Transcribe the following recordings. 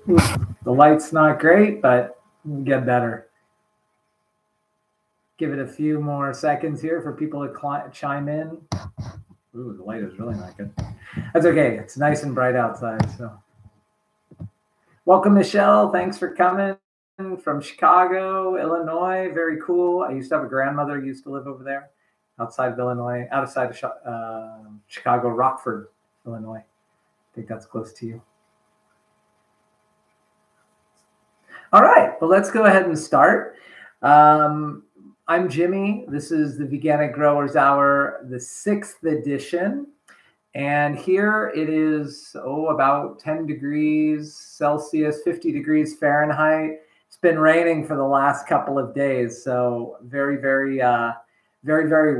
The light's not great, but we'll get better. Give it a few more seconds here for people to chime in. Ooh, the light is really not good. That's okay. It's nice and bright outside. So, welcome, Michelle. Thanks for coming from Chicago, Illinois. Very cool. I used to have a grandmother who used to live over there, outside of Illinois, outside of Chicago, Rockford, Illinois. I think that's close to you. All right. Well, let's go ahead and start. I'm Jimmy. This is the Veganic Growers Hour, the 6th edition. And here it is, about 10 degrees Celsius, 50 degrees Fahrenheit. It's been raining for the last couple of days. So very, very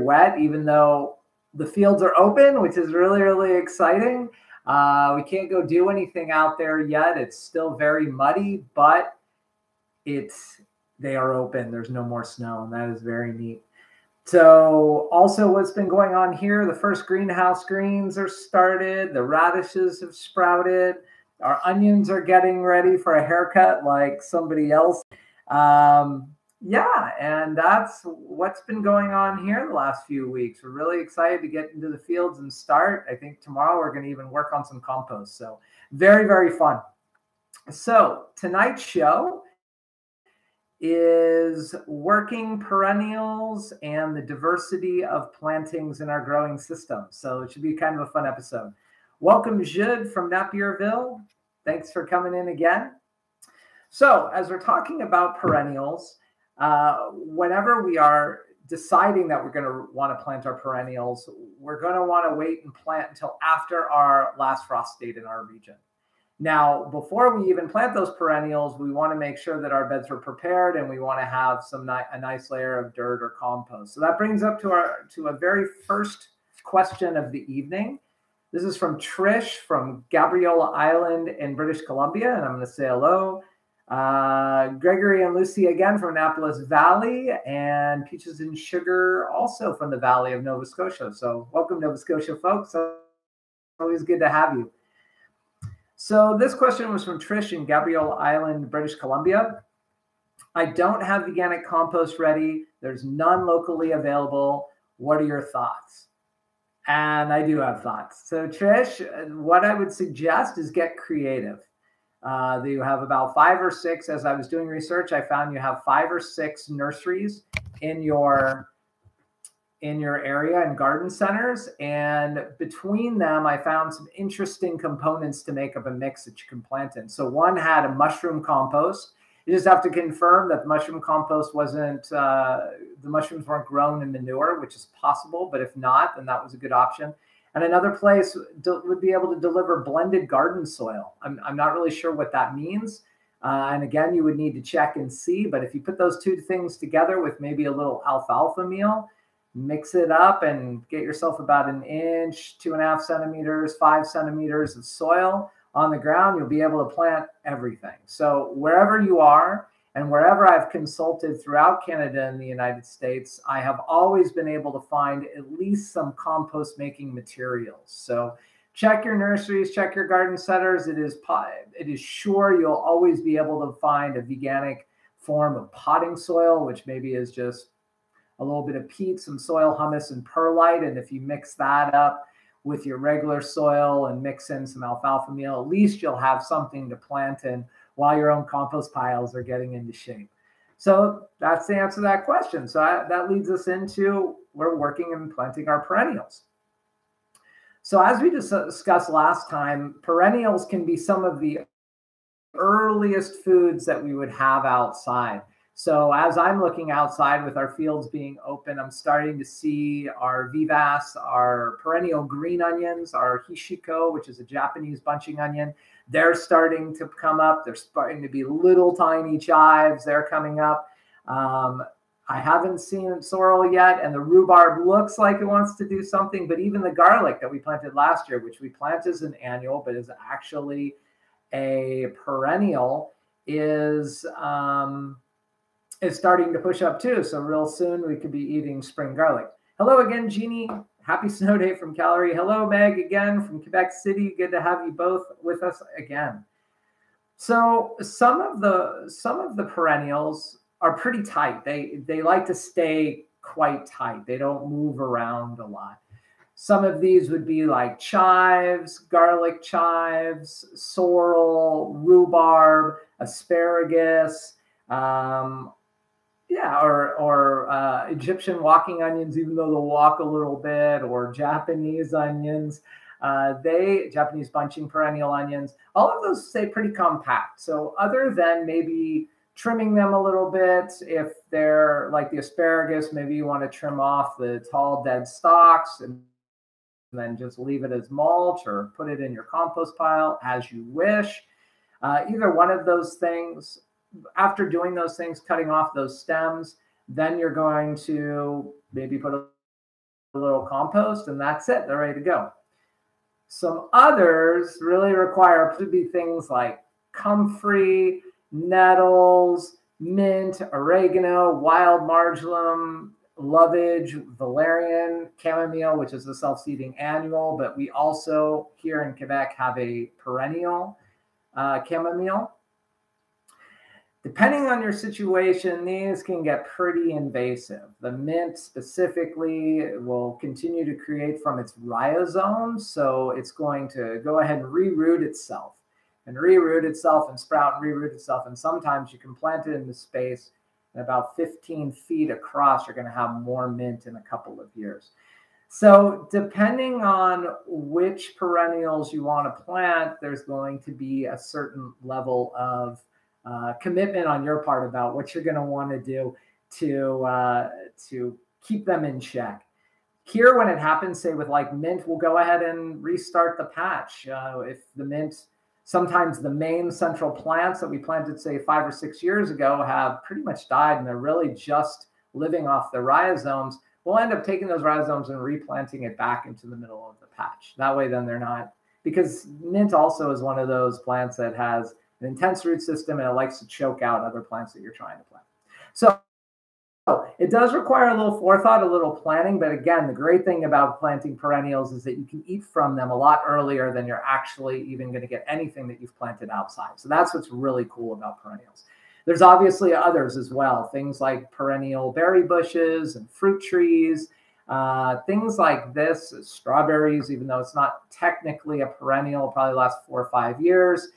wet, even though the fields are open, which is really, really exciting. We can't go do anything out there yet. It's still very muddy, but they are open. There's no more snow, and that is very neat. So also what's been going on here, the first greenhouse greens are started. The radishes have sprouted. Our onions are getting ready for a haircut like somebody else. Yeah, and that's what's been going on here the last few weeks. We're really excited to get into the fields and start. I think tomorrow we're going to even work on some compost. So very, very fun. So tonight's show is working perennials and the diversity of plantings in our growing system. So it should be kind of a fun episode. Welcome, Jude from Napierville. Thanks for coming in again. So as we're talking about perennials, whenever we are deciding that we're going to want to plant our perennials, we're going to want to wait and plant until after our last frost date in our region. Now, before we even plant those perennials, we want to make sure that our beds are prepared, and we want to have a nice layer of dirt or compost. So that brings up to a very first question of the evening. This is from Trish from Gabriola Island in British Columbia, and I'm going to say hello. Gregory and Lucy again from Annapolis Valley, and Peaches and Sugar also from the Valley of Nova Scotia. So welcome, Nova Scotia folks. Always good to have you. So this question was from Trish in Gabriola Island, British Columbia. I don't have veganic compost ready. There's none locally available. What are your thoughts? And I do have thoughts. So Trish, what I would suggest is get creative. You have about 5 or 6, as I was doing research, I found you have 5 or 6 nurseries in your area and garden centers. And between them, I found some interesting components to make up a mix that you can plant in. So one had a mushroom compost. You just have to confirm that the mushroom compost the mushrooms weren't grown in manure, which is possible, but if not, then that was a good option. And another place would be able to deliver blended garden soil. I'm not really sure what that means. And again, you would need to check and see, but if you put those two things together with maybe a little alfalfa meal, mix it up and get yourself about 1 inch, 2.5 centimeters, 5 centimeters of soil on the ground, you'll be able to plant everything. So wherever you are and wherever I've consulted throughout Canada and the United States, I have always been able to find at least some compost making materials. So check your nurseries, check your garden centers. It is sure you'll always be able to find a veganic form of potting soil, which maybe is just a little bit of peat, some soil humus, and perlite. And if you mix that up with your regular soil and mix in some alfalfa meal, at least you'll have something to plant in while your own compost piles are getting into shape. So that's the answer to that question. So that leads us into we're working and planting our perennials. So as we discussed last time, perennials can be some of the earliest foods that we would have outside. So as I'm looking outside with our fields being open, I'm starting to see our vivace, our perennial green onions, our hishiko, which is a Japanese bunching onion. They're starting to come up. They're starting to be little tiny chives. They're coming up. I haven't seen sorrel yet, and the rhubarb looks like it wants to do something, but even the garlic that we planted last year, which we plant as an annual, but is actually a perennial, is starting to push up too. So real soon we could be eating spring garlic. Hello again, Jeannie. Happy snow day from Calgary. Hello, Meg, again from Quebec City. Good to have you both with us again. So some of the perennials are pretty tight. They like to stay quite tight. They don't move around a lot. Some of these would be like chives, garlic chives, sorrel, rhubarb, asparagus, yeah, or Egyptian walking onions, even though they'll walk a little bit, or Japanese onions. Japanese bunching perennial onions, all of those stay pretty compact. So other than maybe trimming them a little bit, if they're like the asparagus, maybe you want to trim off the tall dead stalks and then just leave it as mulch or put it in your compost pile as you wish. Either one of those things. After doing those things, cutting off those stems, then you're going to maybe put a little compost and that's it. They're ready to go. Some others really require to be things like comfrey, nettles, mint, oregano, wild marjoram, lovage, valerian, chamomile, which is a self-seeding annual, but we also here in Quebec have a perennial chamomile. Depending on your situation, these can get pretty invasive. The mint specifically will continue to create from its rhizomes, so it's going to go ahead and reroot itself and sprout and reroot itself. And sometimes you can plant it in the space, and about 15 feet across, you're going to have more mint in a couple of years. So depending on which perennials you want to plant, there's going to be a certain level of commitment on your part about what you're going to want to do to keep them in check. Here, when it happens, say with like mint, we'll go ahead and restart the patch. If the mint, sometimes the main central plants that we planted, say 5 or 6 years ago, have pretty much died and they're really just living off the rhizomes, we'll end up taking those rhizomes and replanting it back into the middle of the patch. That way, then they're not, because mint also is one of those plants that has an intense root system and it likes to choke out other plants that you're trying to plant. So it does require a little forethought, a little planning. But again, the great thing about planting perennials is that you can eat from them a lot earlier than you're actually even going to get anything that you've planted outside. So that's what's really cool about perennials. There's obviously others as well, things like perennial berry bushes and fruit trees, things like this, strawberries, even though it's not technically a perennial, probably lasts 4 or 5 years.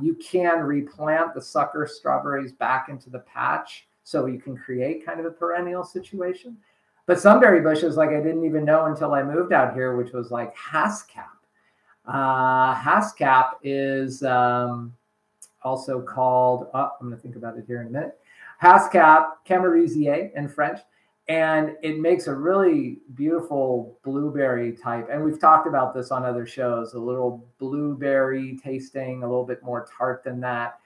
You can replant the sucker strawberries back into the patch so you can create kind of a perennial situation. But some berry bushes, like I didn't even know until I moved out here, which was like haskap. Haskap is also called, I'm going to think about it here in a minute, haskap, camerisier in French. And it makes a really beautiful blueberry type. And we've talked about this on other shows, a little blueberry tasting, a little bit more tart than that.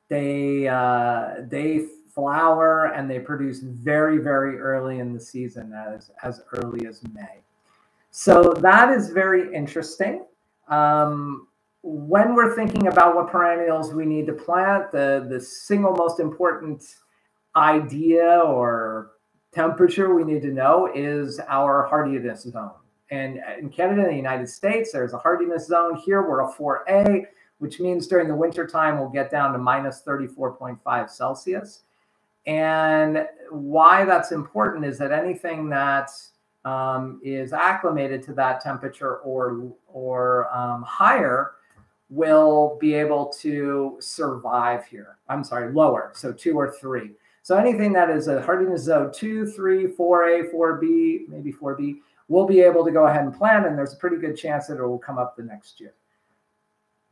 They flower and they produce very, very early in the season, as early as May. So that is very interesting. When we're thinking about what perennials we need to plant, the single most important idea or temperature we need to know is our hardiness zone. And in Canada and the United States, there's a hardiness zone. Here we're a 4A, which means during the winter time, we'll get down to minus 34.5 Celsius. And why that's important is that anything that is acclimated to that temperature or higher will be able to survive here. I'm sorry, lower, so 2 or 3. So anything that is a hardiness zone 2, 3, 4A, 4B, maybe 4B, we'll be able to go ahead and plant, and there's a pretty good chance that it will come up the next year.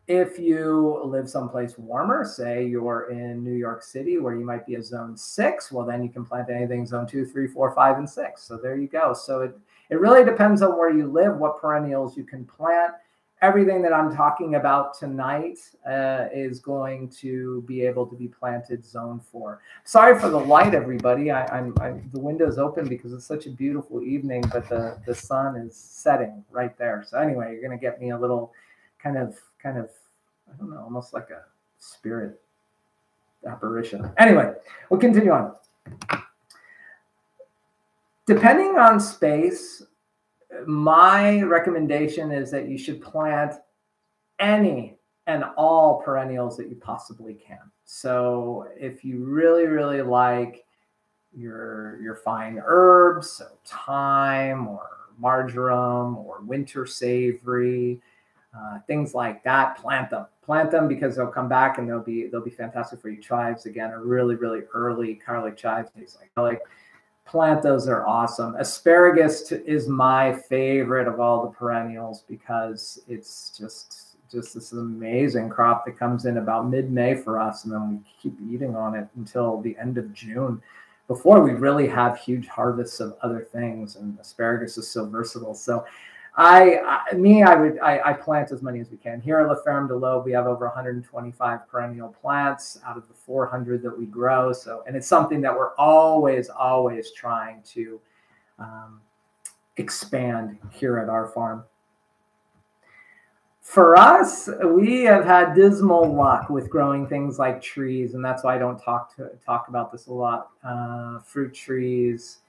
If you live someplace warmer, say you're in New York City where you might be a zone 6, well, then you can plant anything zone 2, 3, 4, 5, and 6. So there you go. So it really depends on where you live, what perennials you can plant. Everything that I'm talking about tonight is going to be able to be planted zone 4. Sorry for the light, everybody. The window's open because it's such a beautiful evening, but the sun is setting right there. So anyway, you're going to get me a little kind of, I don't know, almost like a spirit apparition. Anyway, we'll continue on. Depending on space, my recommendation is that you should plant any and all perennials that you possibly can. So if you really, really like your fine herbs, so thyme or marjoram or winter savory, things like that, plant them. Plant them because they'll come back and they'll be fantastic for you. Chives, again, are really, really early. Garlic chives taste like garlic. Plant those, are awesome. Asparagus is my favorite of all the perennials because it's just this amazing crop that comes in about mid-May for us, and then we keep eating on it until the end of June before we really have huge harvests of other things. And asparagus is so versatile. So I plant as many as we can. Here at La Ferme de l'Aube, we have over 125 perennial plants out of the 400 that we grow. So, and it's something that we're always trying to expand here at our farm. For us, we have had dismal luck with growing things like trees, and that's why I don't talk about this a lot. Fruit trees.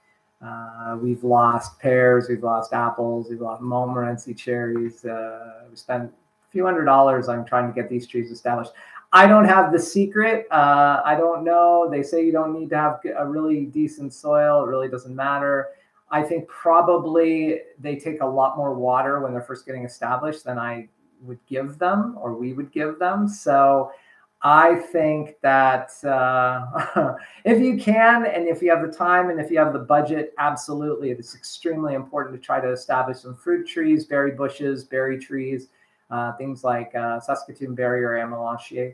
We've lost pears, we've lost apples, we've lost Montmorency cherries. We spent a few $100s on trying to get these trees established. I don't have the secret. I don't know. They say you don't need to have a really decent soil. It really doesn't matter. I think probably they take a lot more water when they're first getting established than I would give them, or we would give them. So I think that if you can, and if you have the time, and if you have the budget, absolutely, it's extremely important to try to establish some fruit trees, berry bushes, berry trees, things like Saskatoon berry or Amelanchier.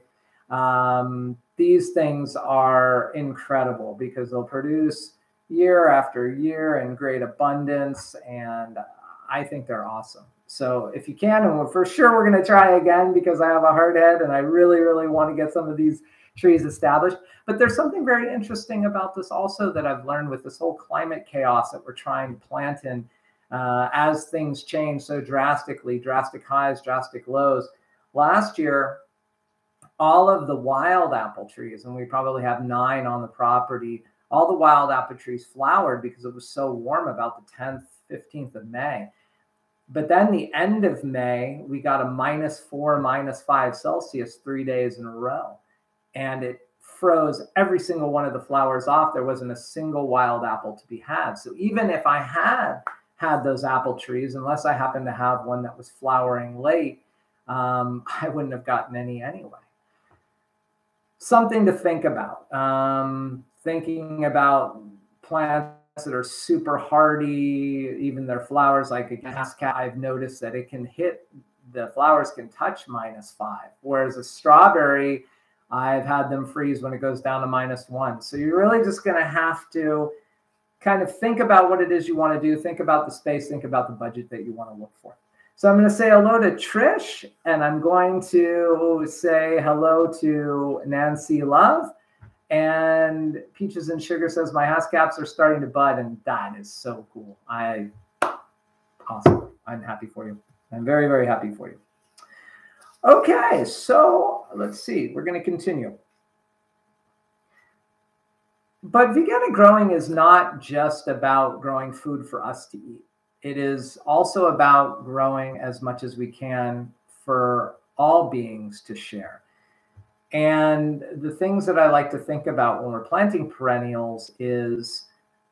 These things are incredible because they'll produce year after year in great abundance, and I think they're awesome. So if you can, and for sure we're going to try again because I have a hard head and I really, really want to get some of these trees established. But there's something very interesting about this also that I've learned with this whole climate chaos that we're trying to plant in as things change so drastically, drastic highs, drastic lows. Last year, all of the wild apple trees, and we probably have 9 on the property, all the wild apple trees flowered because it was so warm about the 10th, 15th of May. But then the end of May, we got a -4, -5 Celsius 3 days in a row. And it froze every single one of the flowers off. There wasn't a single wild apple to be had. So even if I had those apple trees, unless I happened to have one that was flowering late, I wouldn't have gotten any anyway. Something to think about. Thinking about plants that are super hardy, even their flowers, like a cascat, I've noticed that it can hit, the flowers can touch -5, whereas a strawberry, I've had them freeze when it goes down to -1. So you're really just going to have to kind of think about what it is you want to do, think about the space, think about the budget that you want to look for. So I'm going to say hello to Trish, and I'm going to say hello to Nancy Love. And Peaches and Sugar says, my hascaps are starting to bud, and that is so cool. Awesome. I'm happy for you. I'm very, very happy for you. Okay, so let's see. We're going to continue. But veganic growing is not just about growing food for us to eat. It is also about growing as much as we can for all beings to share. And the things that I like to think about when we're planting perennials is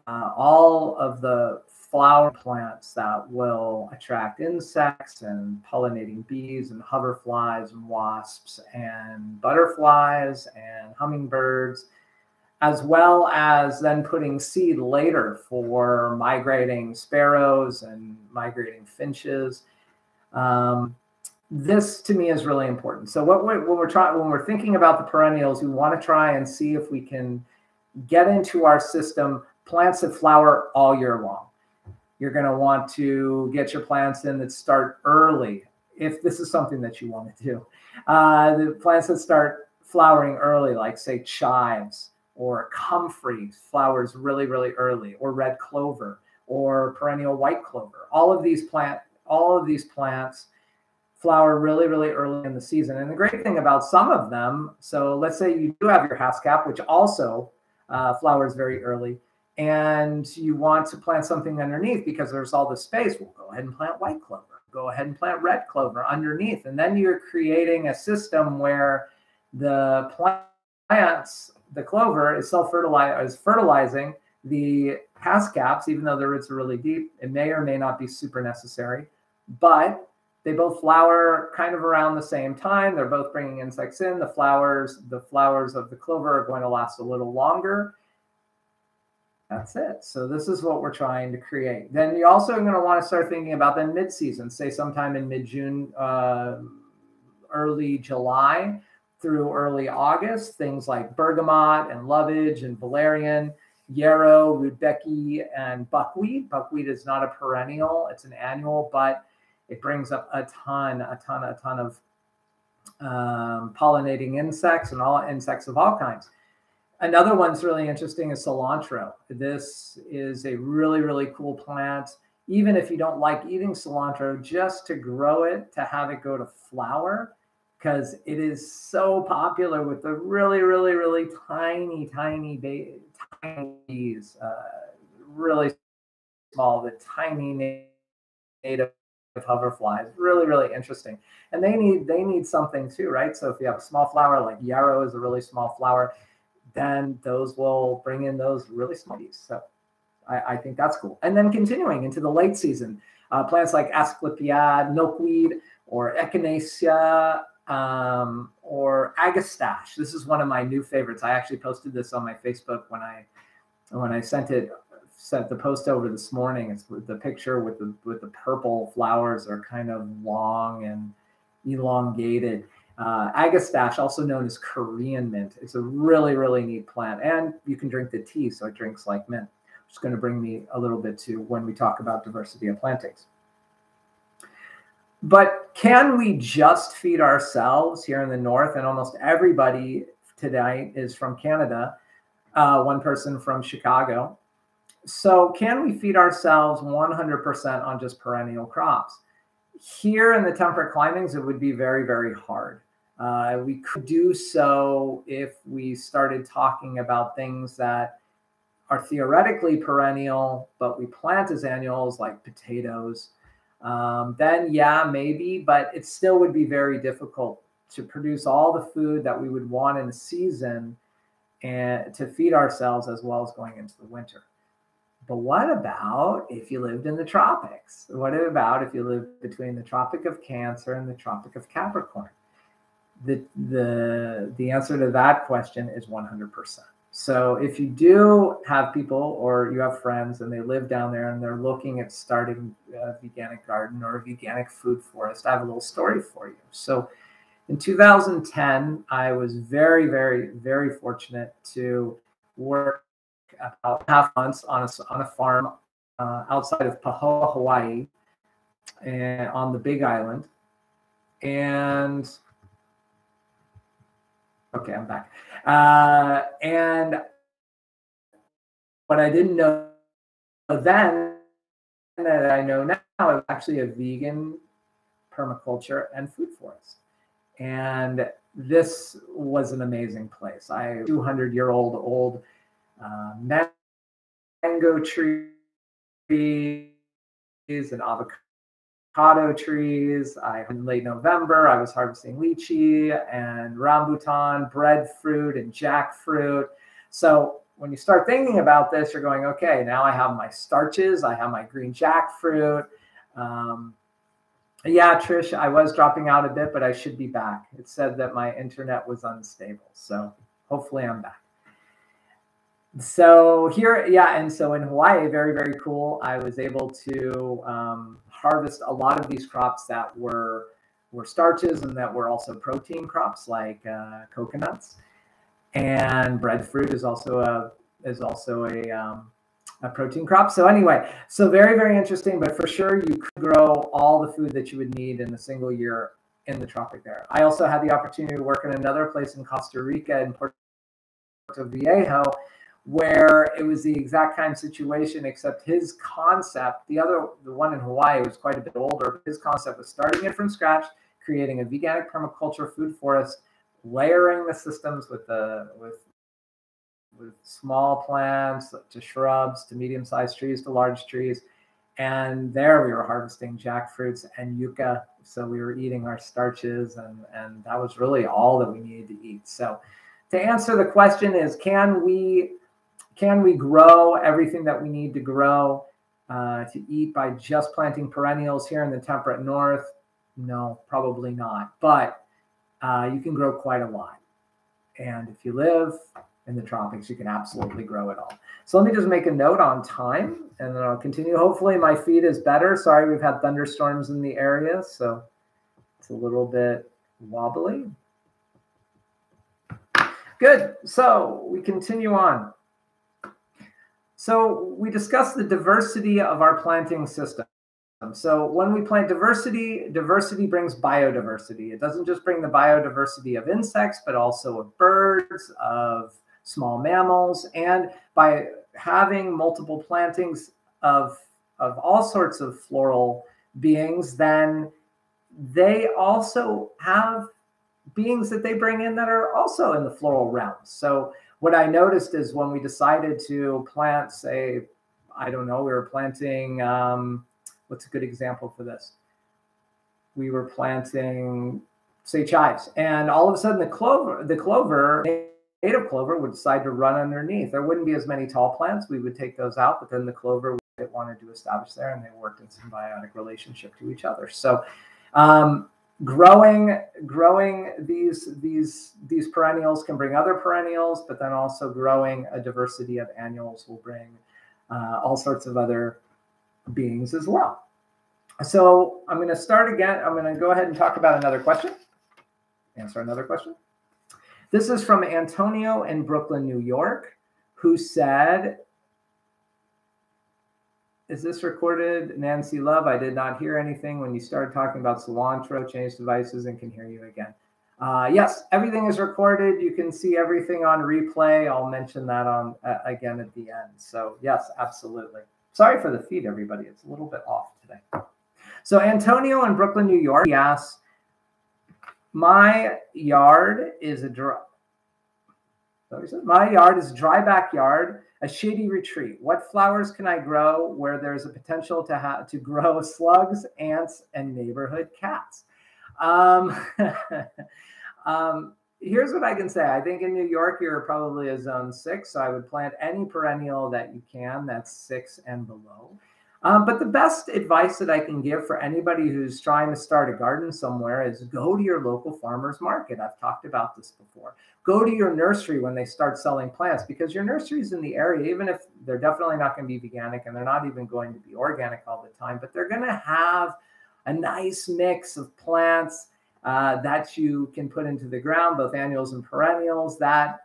all of the flower plants that will attract insects and pollinating bees and hoverflies and wasps and butterflies and hummingbirds, as well as then putting seed later for migrating sparrows and migrating finches. This to me is really important. So when we're thinking about the perennials, we want to try and see if we can get into our system plants that flower all year long. You're going to want to get your plants in that start early, if this is something that you want to do. The plants that start flowering early, like say chives or comfrey, flowers really, really early, or red clover or perennial white clover. All of these plants flower really, really early in the season. And the great thing about some of them, so let's say you do have your hascap, which also flowers very early, and you want to plant something underneath because there's all this space, well, go ahead and plant white clover. Go ahead and plant red clover underneath. And then you're creating a system where the plants, the clover is fertilizing the past caps, even though the roots are really deep. It may or may not be super necessary, but they both flower kind of around the same time. They're both bringing insects in. The flowers of the clover are going to last a little longer. That's it. So this is what we're trying to create. Then you're also going to want to start thinking about then mid-season, say sometime in mid-June, early July through early August, things like bergamot and lovage and valerian, yarrow, rudbeckia, and buckwheat. Buckwheat is not a perennial. It's an annual, but it brings up a ton of pollinating insects and all insects of all kinds. Another one's really interesting is cilantro. This is a really, really cool plant. Even if you don't like eating cilantro, just to grow it, to have it go to flower, because it is so popular with the really, really, really tiny bees, really small, the tiny native hoverflies. Really, really interesting. And they need something too, right? So if you have a small flower, like yarrow is a really small flower, then those will bring in those really small bees. So I think that's cool. And then continuing into the late season, plants like Asclepiad, milkweed, or echinacea, or agastache. This is one of my new favorites. I actually posted this on my Facebook when I sent the post over this morning. It's the picture with the purple flowers are kind of long and elongated. Agastache, also known as Korean mint. It's a really, really neat plant. And you can drink the tea, so it drinks like mint. Which is going to bring me a little bit to when we talk about diversity of plantings. But can we just feed ourselves here in the north? And almost everybody today is from Canada, one person from Chicago. So can we feed ourselves 100% on just perennial crops? Here in the temperate climates, it would be very, very hard. We could do so if we started talking about things that are theoretically perennial, but we plant as annuals, like potatoes. Then yeah, maybe, but it still would be very difficult to produce all the food that we would want in a season and to feed ourselves as well as going into the winter. But what about if you lived in the tropics? What about if you lived between the Tropic of Cancer and the Tropic of Capricorn? The answer to that question is 100%. So if you do have people or you have friends and they live down there and they're looking at starting a veganic garden or a veganic food forest, I have a little story for you. So in 2010, I was very, very, very fortunate to work about half months on a farm outside of Pahoa, Hawaii, and on the Big Island. And okay, I'm back. And what I didn't know then that I know now is actually a vegan permaculture and food forest. And this was an amazing place. 200-year-old mango trees and avocado trees. In late November, I was harvesting lychee and rambutan, breadfruit and jackfruit. So when you start thinking about this, you're going, okay, now I have my starches, I have my green jackfruit. Yeah, Trish, I was dropping out a bit, but I should be back. It said that my internet was unstable, so hopefully I'm back. So here, yeah, and so in Hawaii, very, very cool. I was able to harvest a lot of these crops that were starches and that were also protein crops, like coconuts, and breadfruit is also a protein crop. So anyway, so very, very interesting. But for sure, you could grow all the food that you would need in a single year in the tropic there. I also had the opportunity to work in another place in Costa Rica, in Puerto Viejo, where it was the exact kind of situation, except his concept, the one in Hawaii was quite a bit older. His concept was starting it from scratch, creating a veganic permaculture food forest, layering the systems with with small plants to shrubs to medium-sized trees to large trees. And there we were harvesting jackfruits and yucca. So we were eating our starches, and that was really all that we needed to eat. So to answer the question is, can we grow everything that we need to grow to eat by just planting perennials here in the temperate north? No, probably not. But you can grow quite a lot. And if you live in the tropics, you can absolutely grow it all. So let me just make a note on time, and then I'll continue. Hopefully my feed is better. Sorry, we've had thunderstorms in the area, so it's a little bit wobbly. Good. So we continue on. So we discussed the diversity of our planting system. So when we plant diversity, diversity brings biodiversity. It doesn't just bring the biodiversity of insects, but also of birds, of small mammals. And by having multiple plantings of all sorts of floral beings, then they also have beings that they bring in that are also in the floral realm. So what I noticed is when we decided to plant, say, I don't know, we were planting, what's a good example for this? We were planting, say, chives, and all of a sudden the clover, native clover, would decide to run underneath. There wouldn't be as many tall plants. We would take those out, but then the clover wanted to establish there, and they worked in symbiotic relationship to each other. So growing these perennials can bring other perennials, but then also growing a diversity of annuals will bring all sorts of other beings as well. So I'm going to start again. I'm going to go ahead and talk about another question. Answer another question. This is from Antonio in Brooklyn, New York, who said, is this recorded? Nancy Love, I did not hear anything when you started talking about cilantro, changed devices, and can hear you again. Yes, everything is recorded. You can see everything on replay. I'll mention that on again at the end. So yes, absolutely. Sorry for the feed, everybody. It's a little bit off today. So Antonio in Brooklyn, New York, he asks, my yard is a dry backyard, a shady retreat. What flowers can I grow where there's a potential to grow slugs, ants, and neighborhood cats? Here's what I can say. I think in New York, you're probably a zone 6. So I would plant any perennial that you can that's 6 and below. But the best advice that I can give for anybody who's trying to start a garden somewhere is go to your local farmer's market. I've talked about this before. Go to your nursery when they start selling plants, because your nurseries in the area, even if they're definitely not going to be veganic and they're not even going to be organic all the time, but they're going to have a nice mix of plants that you can put into the ground, both annuals and perennials that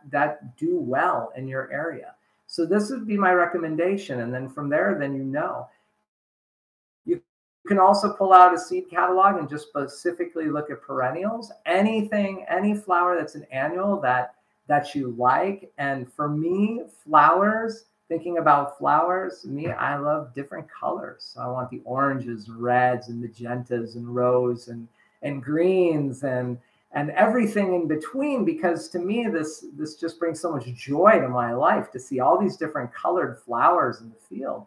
do well in your area. So this would be my recommendation. And then from there, then you know. You can also pull out a seed catalog and just specifically look at perennials. Anything, any flower that's an annual that you like. And for me, flowers, thinking about flowers, I love different colors. So I want the oranges, reds, and magentas, and rose, and greens, and everything in between, because to me this just brings so much joy to my life to see all these different colored flowers in the field.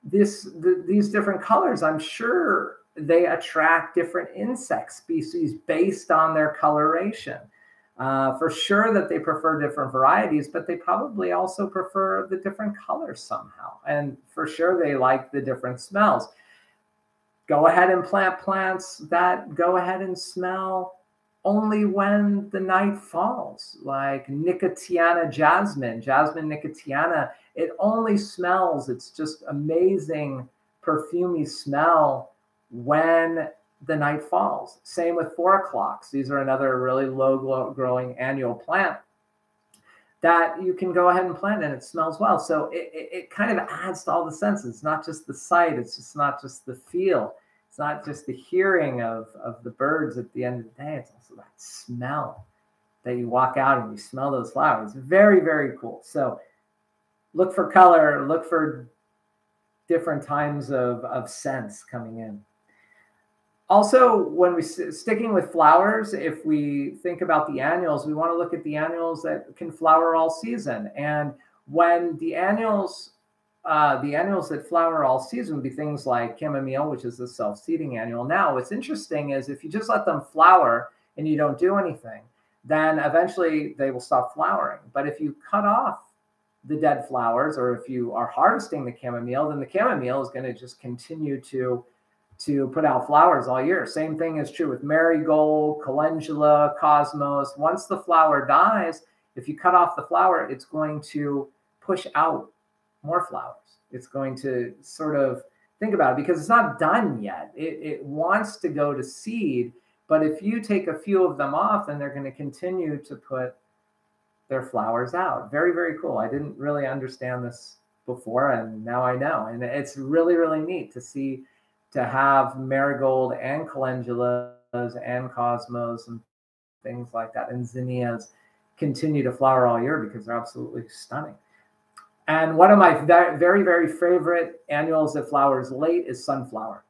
These different colors, I'm sure they attract different insect species based on their coloration. For sure that they prefer different varieties, but they probably also prefer the different colors somehow, and for sure they like the different smells. Go ahead and plant plants that go ahead and smell only when the night falls, like Nicotiana jasmine Nicotiana. It only smells, it's just amazing perfumey smell when the night falls. Same with 4 o'clocks. These are another really low growing annual plant that you can go ahead and plant, and it smells well. So it kind of adds to all the senses. It's not just the sight. It's just not just the feel. It's not just the hearing of the birds at the end of the day. It's also that smell that you walk out and you smell those flowers. Very, very cool. So look for color, look for different times of scents coming in. Also, when sticking with flowers, if we think about the annuals, we want to look at the annuals that can flower all season. And when the annuals that flower all season would be things like chamomile, which is the self-seeding annual. Now, what's interesting is if you just let them flower and you don't do anything, then eventually they will stop flowering. But if you cut off the dead flowers, or if you are harvesting the chamomile, then the chamomile is going to just continue to put out flowers all year. Same thing is true with marigold, calendula, cosmos. Once the flower dies, if you cut off the flower, it's going to push out more flowers. It's going to sort of, think about it, because it's not done yet. It wants to go to seed, but if you take a few of them off, then they're going to continue to put their flowers out. Very, very cool. I didn't really understand this before, and now I know. And it's really, really neat to see, to have marigold and calendulas and cosmos and things like that, and zinnias continue to flower all year because they're absolutely stunning. And one of my very, very favorite annuals that flowers late is sunflower.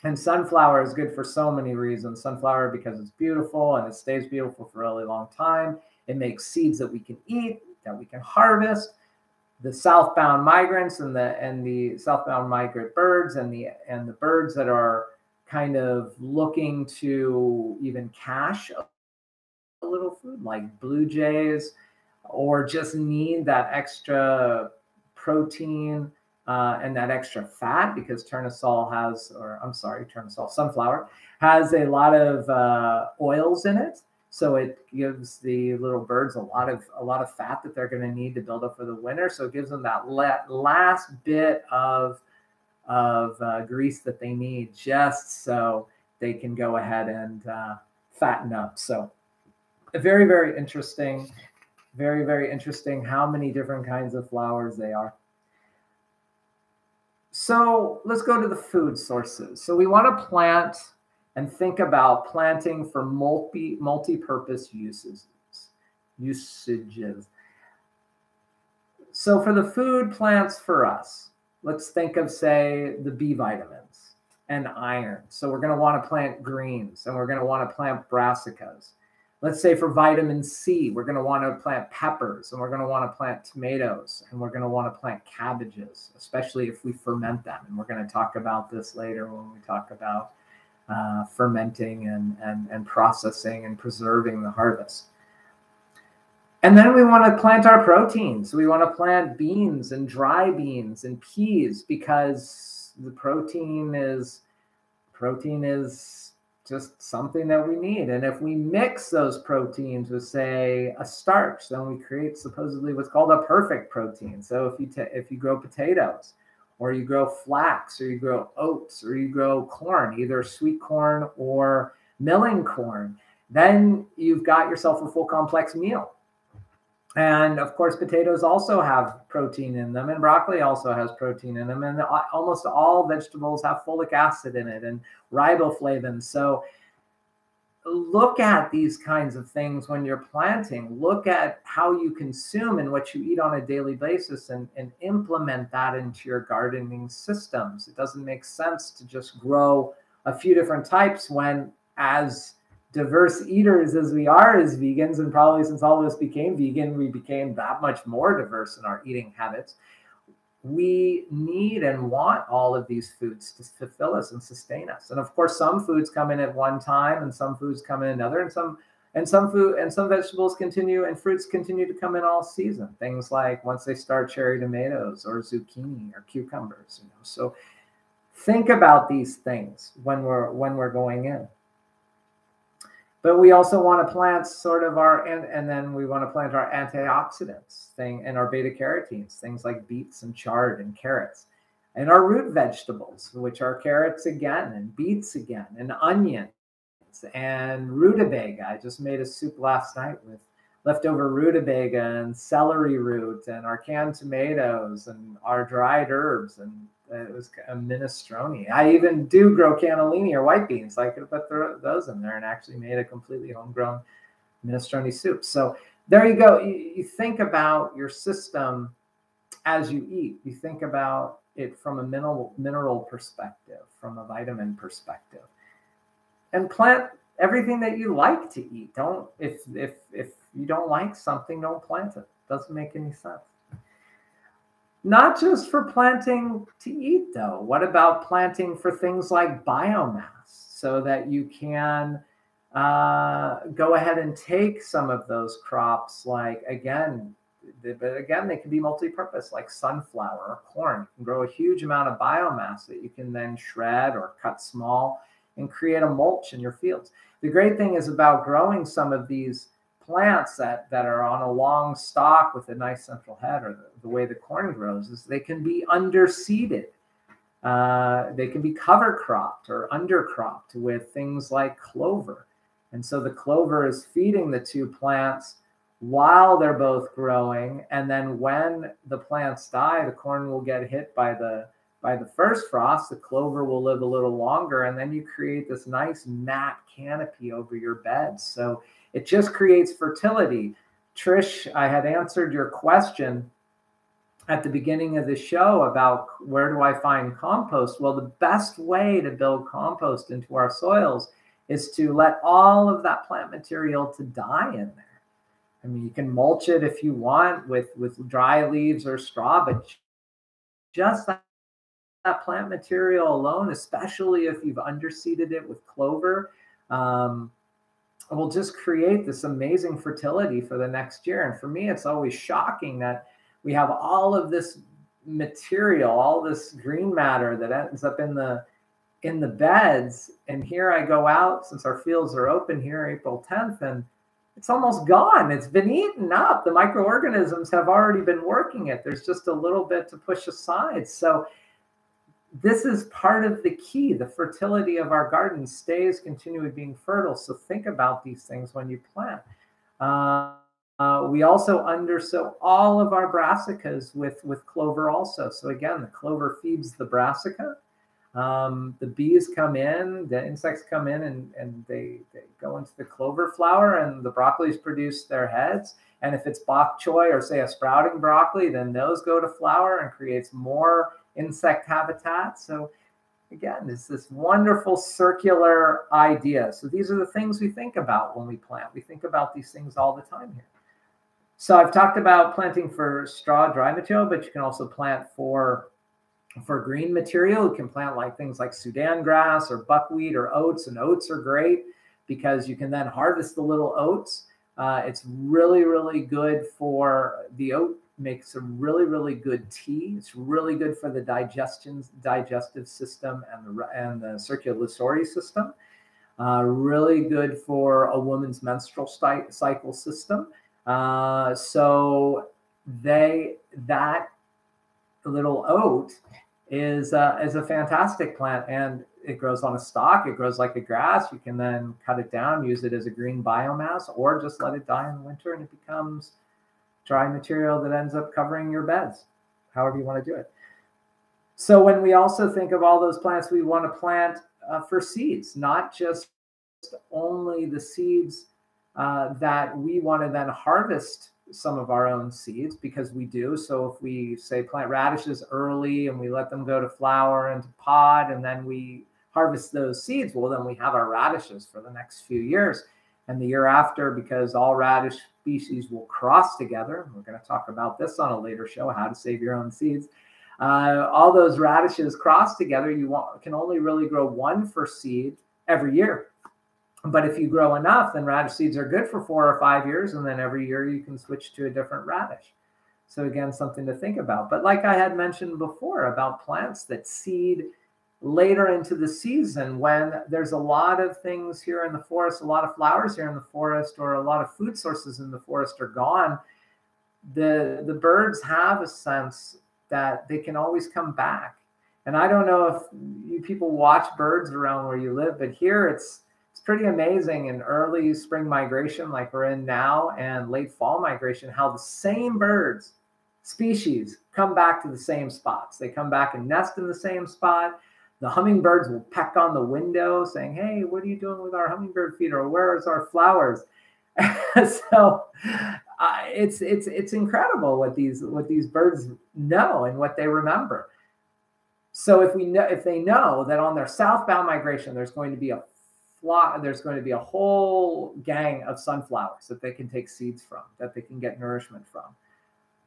And sunflower is good for so many reasons. Sunflower because it's beautiful and it stays beautiful for a really long time. It makes seeds that we can eat, that we can harvest. The southbound migrants and the southbound migrant birds and the birds that are kind of looking to even cache a little food, like blue jays, or just need that extra protein and that extra fat, because sunflower has a lot of oils in it. So it gives the little birds a lot of fat that they're going to need to build up for the winter. So it gives them that last bit of grease that they need, just so they can go ahead and fatten up. So very, very interesting. Very, very interesting how many different kinds of flowers they are. So let's go to the food sources. So we want to plant and think about planting for multi-purpose usages. So for the food plants for us, let's think of, say, the B vitamins and iron. So we're going to want to plant greens, and we're going to want to plant brassicas. Let's say for vitamin C, we're going to want to plant peppers, and we're going to want to plant tomatoes, and we're going to want to plant cabbages, especially if we ferment them. And we're going to talk about this later when we talk about fermenting and processing and preserving the harvest. And then we want to plant our proteins. We want to plant beans and dry beans and peas, because the protein is just something that we need. And if we mix those proteins with, say, a starch, then we create supposedly what's called a perfect protein. So if you grow potatoes, or you grow flax, or you grow oats, or you grow corn, either sweet corn or milling corn, then you've got yourself a full complex meal. And of course, potatoes also have protein in them, and broccoli also has protein in them, and almost all vegetables have folic acid in it and riboflavin. So look at these kinds of things when you're planting. Look at how you consume and what you eat on a daily basis, and implement that into your gardening systems. It doesn't make sense to just grow a few different types when, as diverse eaters as we are as vegans, and probably since all of us became vegan, we became that much more diverse in our eating habits. We need and want all of these foods to fulfill us and sustain us. And of course, some foods come in at one time, and some foods come in another, and some vegetables continue and fruits continue to come in all season. Things like once they start cherry tomatoes or zucchini or cucumbers. So think about these things when we're going in. But we also want to plant sort of and then we want to plant our antioxidants and our beta carotenes, things like beets and chard and carrots, and our root vegetables, which are carrots again and beets again and onions and rutabaga. I just made a soup last night with leftover rutabaga and celery root and our canned tomatoes and our dried herbs, and it was a minestrone. I even do grow cannellini or white beans. I could put those in there and actually made a completely homegrown minestrone soup. So there you go. You think about your system as you eat. You think about it from a mineral perspective, from a vitamin perspective. and plant everything that you like to eat. Don't, if you don't like something, don't plant it. Doesn't make any sense. Not just for planting to eat, though. What about planting for things like biomass, so that you can go ahead and take some of those crops, like, again, they can be multi-purpose, like sunflower or corn. You can grow a huge amount of biomass that you can then shred or cut small and create a mulch in your fields. The great thing is about growing some of these plants that are on a long stalk with a nice central head, or the way the corn grows, is they can be underseeded. They can be cover cropped or undercropped with things like clover. And so the clover is feeding the two plants while they're both growing. And then when the plants die, the corn will get hit by the first frost, the clover will live a little longer, and then you create this nice mat canopy over your beds. So it just creates fertility. Trish, I had answered your question at the beginning of the show about where do I find compost? Well, the best way to build compost into our soils is to let all of that plant material to die in there. I mean, you can mulch it if you want with dry leaves or straw, but just that plant material alone, especially if you've underseeded it with clover, will just create this amazing fertility for the next year. And for me, it's always shocking that we have all of this material, all this green matter that ends up in the beds. And here I go out, since our fields are open here April 10th, and it's almost gone. It's been eaten up. The microorganisms have already been working it. There's just a little bit to push aside. So this is part of the key. The fertility of our garden stays continually being fertile. So think about these things when you plant. We also undersow all of our brassicas with clover also. So again, the clover feeds the brassica. The bees come in, the insects come in, and they go into the clover flower, and the broccolis produce their heads. And if it's bok choy or, say, a sprouting broccoli, then those go to flower and creates more insect habitat. So again, it's this wonderful circular idea. So these are the things we think about when we plant. We think about these things all the time here. So I've talked about planting for straw, dry material, but you can also plant for green material. You can plant like things like Sudan grass or buckwheat or oats, and oats are great because you can then harvest the little oats. It's really, really good for the oat. Makes a really, really good tea. It's really good for the digestive system and the circulatory system. Really good for a woman's menstrual cycle system. So that little oat is a fantastic plant, and it grows on a stalk. It grows like a grass. You can then cut it down, use it as a green biomass, or just let it die in the winter, and it becomes dry material that ends up covering your beds, however you want to do it. So when we also think of all those plants, we want to plant for seeds, not just only the seeds that we want to then harvest some of our own seeds, because we do. So if we, say, plant radishes early and we let them go to flower and to pod, and then we harvest those seeds, well, then we have our radishes for the next few years. And the year after, because all radish species will cross together, we're going to talk about this on a later show, how to save your own seeds. All those radishes cross together. You can only really grow one for seed every year. But if you grow enough, then radish seeds are good for 4 or 5 years, and then every year you can switch to a different radish. So again, something to think about. But like I had mentioned before about plants that seed later into the season, when there's a lot of things here in the forest, a lot of flowers here in the forest, or a lot of food sources in the forest are gone, the birds have a sense that they can always come back. And I don't know if you people watch birds around where you live, but here it's pretty amazing in early spring migration, like we're in now, and late fall migration, how the same birds species come back to the same spots. They come back and nest in the same spot. The hummingbirds will peck on the window saying, "Hey, what are you doing with our hummingbird feeder? Or where is our flowers?" So it's incredible what these birds know and what they remember. So if they know that on their southbound migration there's going to be a flock, there's going to be a whole gang of sunflowers that they can take seeds from, that they can get nourishment from.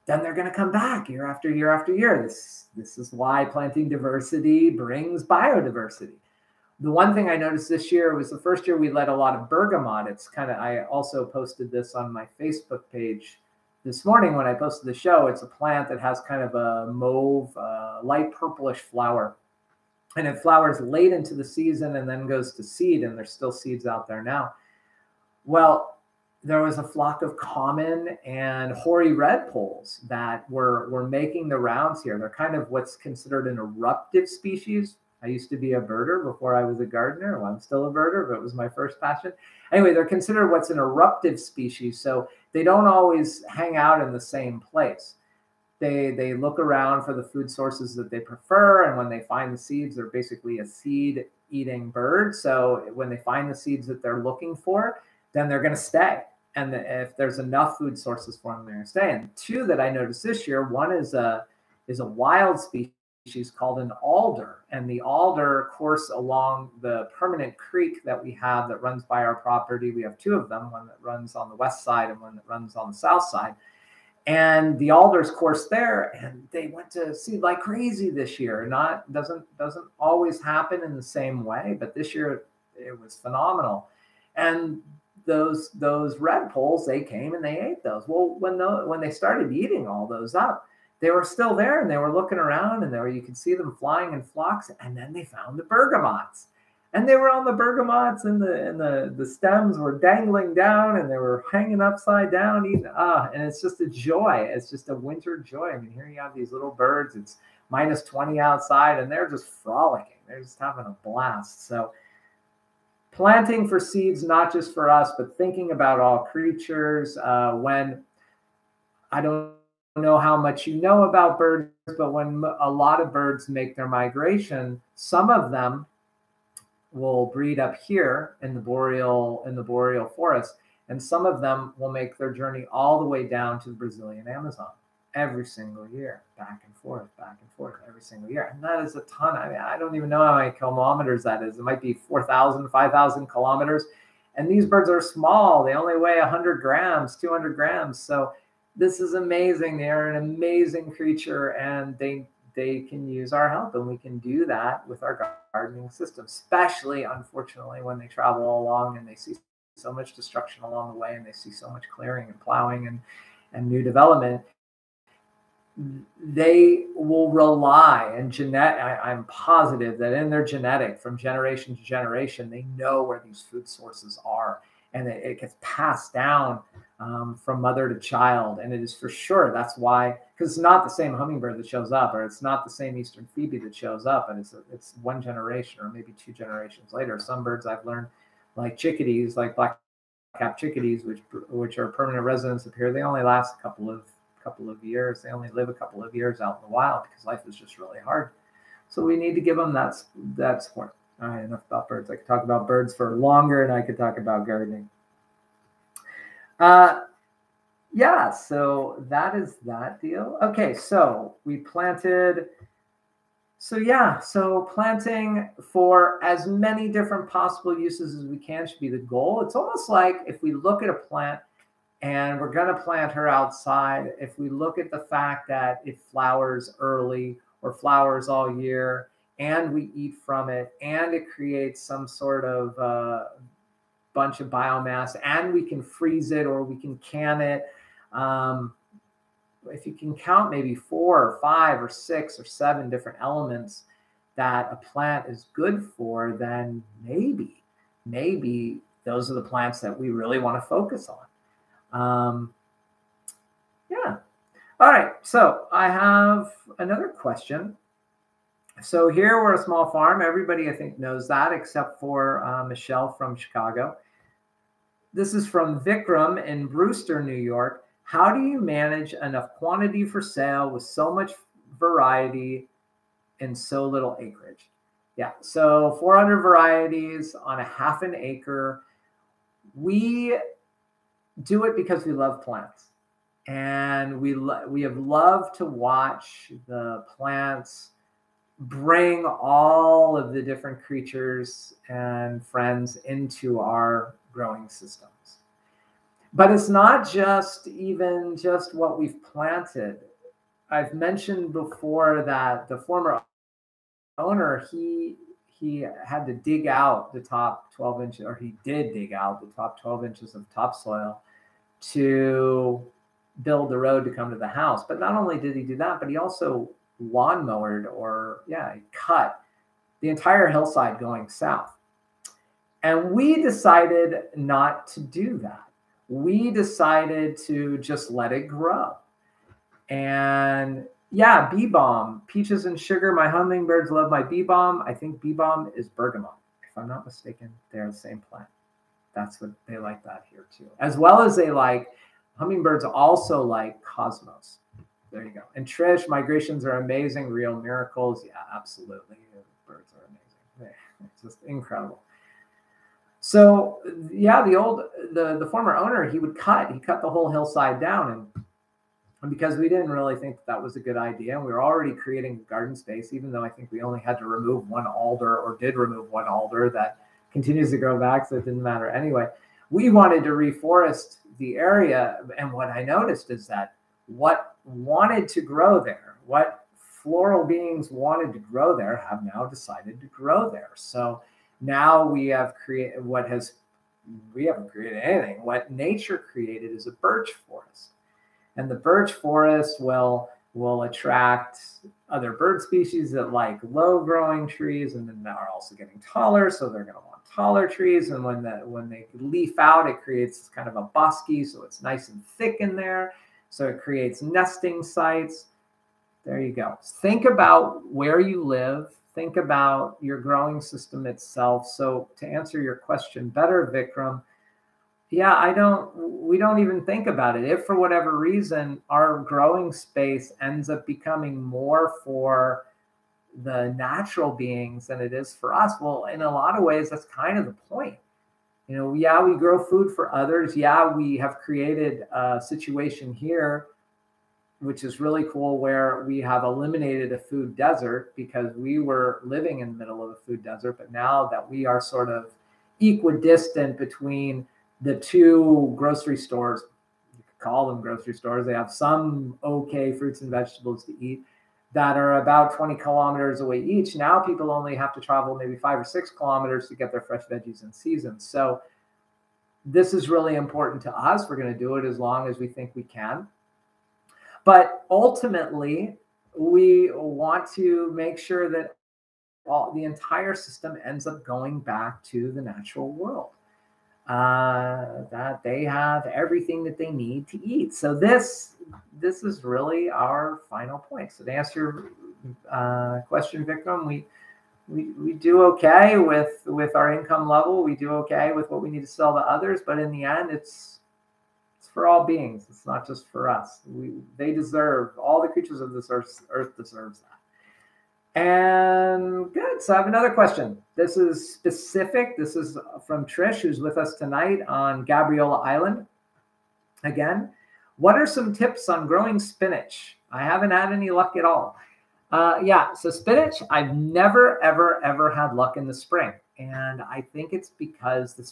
Then they're going to come back year after year after year. This is why planting diversity brings biodiversity. The one thing I noticed this year was the first year we let a lot of bergamot. It's kind of, I also posted this on my Facebook page this morning when I posted the show. It's a plant that has kind of a mauve, light purplish flower. And it flowers late into the season and then goes to seed, and there's still seeds out there now. Well, there was a flock of common and hoary redpolls that were making the rounds here. They're kind of what's considered an eruptive species. I used to be a birder before I was a gardener. Well, I'm still a birder, but it was my first passion. Anyway, they're considered what's an eruptive species. So they don't always hang out in the same place. They look around for the food sources that they prefer. And when they find the seeds, they're basically a seed-eating bird. So when they find the seeds that they're looking for, then they're going to stay. And if there's enough food sources for them, they're going to stay. And two that I noticed this year, one is a wild species called an alder. And the alder course along the permanent creek that we have that runs by our property. We have two of them, one that runs on the west side and one that runs on the south side. And the alders course there, and they went to seed like crazy this year. Doesn't always happen in the same way, but this year it was phenomenal. And those redpolls, they came and they ate those. Well, when they started eating all those up, they were still there and they were looking around, and you could see them flying in flocks. And then they found the bergamots. And they were on the bergamots, and the stems were dangling down, and they were hanging upside down. And it's just a joy. It's just a winter joy. I mean, here you have these little birds. It's minus 20 outside, and they're just frolicking. They're just having a blast. So planting for seeds, not just for us, but thinking about all creatures. When I don't know how much you know about birds, but when a lot of birds make their migration, some of them will breed up here in the boreal forest, and some of them will make their journey all the way down to the Brazilian Amazon every single year, back and forth every single year. And that is a ton. I mean, I don't even know how many kilometers that is. It might be 4,000, 5,000 kilometers. And these birds are small. They only weigh 100 grams, 200 grams. So this is amazing. They are an amazing creature, and they can use our help, and we can do that with our gardening system, especially, unfortunately, when they travel along and they see so much destruction along the way, and they see so much clearing and plowing and new development. They will rely, and I'm positive that in their genetic, from generation to generation, they know where these food sources are, and it gets passed down from mother to child. And it is for sure, that's why, because it's not the same hummingbird that shows up, or it's not the same eastern phoebe that shows up, and it's one generation or maybe two generations later. Some birds I've learned, like chickadees, like black-capped chickadees, which are permanent residents up here, they only last a couple of years. They only live a couple of years out in the wild because life is just really hard. So we need to give them that support. All right, enough about birds. I could talk about birds for longer, and I could talk about gardening. Yeah, so that is that deal. Okay, so we planted. So planting for as many different possible uses as we can should be the goal. It's almost like if we look at a plant and we're going to plant her outside, if we look at the fact that it flowers early or flowers all year, and we eat from it, and it creates some sort of bunch of biomass, and we can freeze it or we can can it. If you can count maybe 4 or 5 or 6 or 7 different elements that a plant is good for, then maybe those are the plants that we really want to focus on. Yeah. All right. So I have another question. So here we're a small farm. Everybody, I think, knows that, except for Michelle from Chicago. This is from Vikram in Brewster, New York. How do you manage enough quantity for sale with so much variety and so little acreage? Yeah, so 400 varieties on a half an acre. We do it because we love plants. And we have loved to watch the plants bring all of the different creatures and friends into our growing systems. But it's not just what we've planted. I've mentioned before that the former owner, he had to dig out the top 12 inches, or he did dig out the top 12 inches of topsoil to build the road to come to the house. But not only did he do that, but he also lawnmowered, he cut the entire hillside going south. And we decided not to do that. We decided to just let it grow. And yeah, bee balm, peaches and sugar. My hummingbirds love my bee balm. I think bee balm is bergamot. If I'm not mistaken, they're the same plant. That's what they like that here too. As well as they like, hummingbirds also like cosmos. There you go. And Trish, migrations are amazing. Real miracles. Yeah, absolutely. Birds are amazing. It's just incredible. So yeah, the former owner, he cut the whole hillside down, and because we didn't really think that was a good idea, and we were already creating garden space, even though I think we only had to remove one alder, or did remove one alder that continues to grow back, so it didn't matter anyway. We wanted to reforest the area, and what I noticed is that what wanted to grow there, what floral beings wanted to grow there, have now decided to grow there. So now we have created we haven't created anything. What nature created is a birch forest. And the birch forest will attract other bird species that like low growing trees, and then are also getting taller, so they're going to want taller trees. And when they leaf out, it creates kind of a bosky, so it's nice and thick in there. So it creates nesting sites. There you go. Think about where you live. Think about your growing system itself. So to answer your question better, Vikram, yeah, we don't even think about it. If for whatever reason our growing space ends up becoming more for the natural beings than it is for us, well, in a lot of ways, that's kind of the point. You know, yeah, we grow food for others. Yeah, we have created a situation here, which is really cool, where we have eliminated a food desert because we were living in the middle of a food desert. But now that we are sort of equidistant between the two grocery stores, you could call them grocery stores, they have some okay fruits and vegetables to eat that are about 20 kilometers away each. Now people only have to travel maybe 5 or 6 kilometers to get their fresh veggies in season. So this is really important to us. We're going to do it as long as we think we can. But ultimately, we want to make sure that the entire system ends up going back to the natural world, that they have everything that they need to eat. So this is really our final point. So to answer your question, Vikram, we do okay with our income level. We do okay with what we need to sell to others. But in the end, it's for all beings. It's not just for us. They deserve, all the creatures of this earth deserves that. And good. So I have another question. This is specific. This is from Trish, who's with us tonight on Gabriola Island. Again, what are some tips on growing spinach? I haven't had any luck at all. Yeah, so spinach, I've never, ever, ever had luck in the spring. And I think it's because the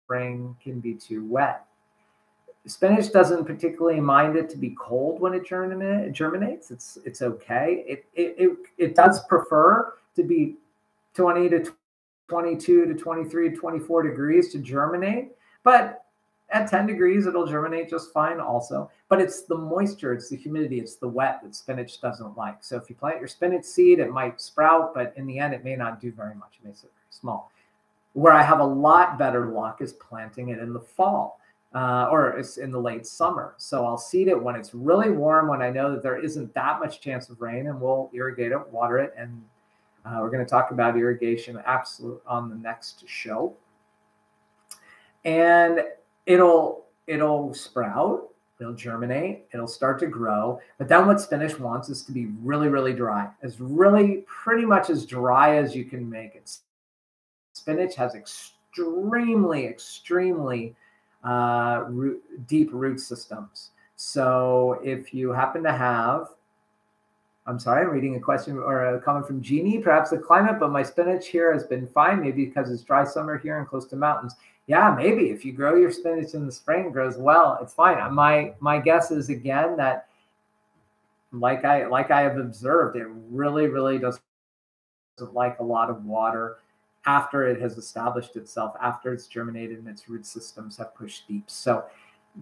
spring can be too wet. Spinach doesn't particularly mind it to be cold when it germinates. It's okay. It does prefer to be 20 to 22 to 23 to 24 degrees to germinate, but at 10 degrees it'll germinate just fine also. But it's the moisture, it's the humidity, it's the wet that spinach doesn't like. So if you plant your spinach seed, it might sprout, but in the end it may not do very much. It makes it very small. Where I have a lot better luck is planting it in the fall. Or it's in the late summer. So I'll seed it when it's really warm, when I know that there isn't that much chance of rain, and we'll irrigate it, water it. And we're going to talk about irrigation on the next show. And it'll sprout, it'll germinate, it'll start to grow. But then what spinach wants is to be really, really dry. It's really pretty much as dry as you can make it. Spinach has extremely deep root systems. So if you happen to have I'm sorry, I'm reading a question or a comment from Jeannie. Perhaps the climate, but my spinach here has been fine. Maybe because it's dry summer here and close to mountains. Yeah, maybe if you grow your spinach in the spring, it grows well, it's fine. My guess is again that like I have observed, it really doesn't like a lot of water after it has established itself, after it's germinated and its root systems have pushed deep. So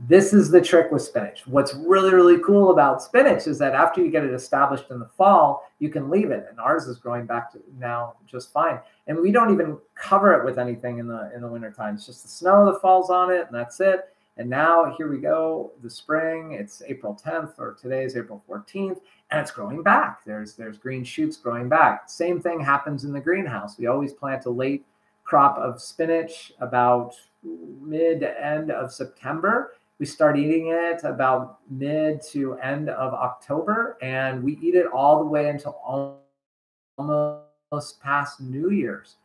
this is the trick with spinach. What's really cool about spinach is that after you get it established in the fall, you can leave it. And ours is growing back to now just fine. And we don't even cover it with anything in the wintertime. It's just the snow that falls on it, and that's it. And now here we go, the spring. It's April 10th, or today is April 14th, and it's growing back. There's green shoots growing back. Same thing happens in the greenhouse. We always plant a late crop of spinach about mid to end of September. We start eating it about mid to end of October, and we eat it all the way until almost past New Year's.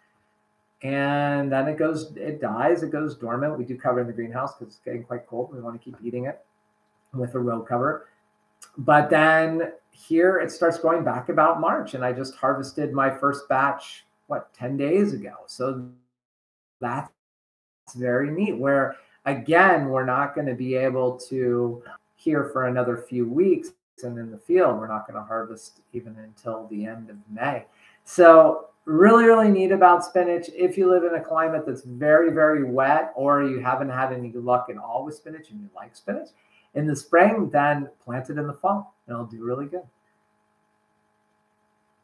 And then it dies, it goes dormant. We do cover it in the greenhouse because it's getting quite cold. We want to keep eating it with a row cover. But then here it starts growing back about March, and I just harvested my first batch, 10 days ago. So that's very neat, where again, we're not going to be able to here for another few weeks, and in the field, we're not going to harvest even until the end of May. So really neat about spinach. If you live in a climate that's very wet, or you haven't had any luck at all with spinach and you like spinach in the spring, then plant it in the fall and it'll do really good.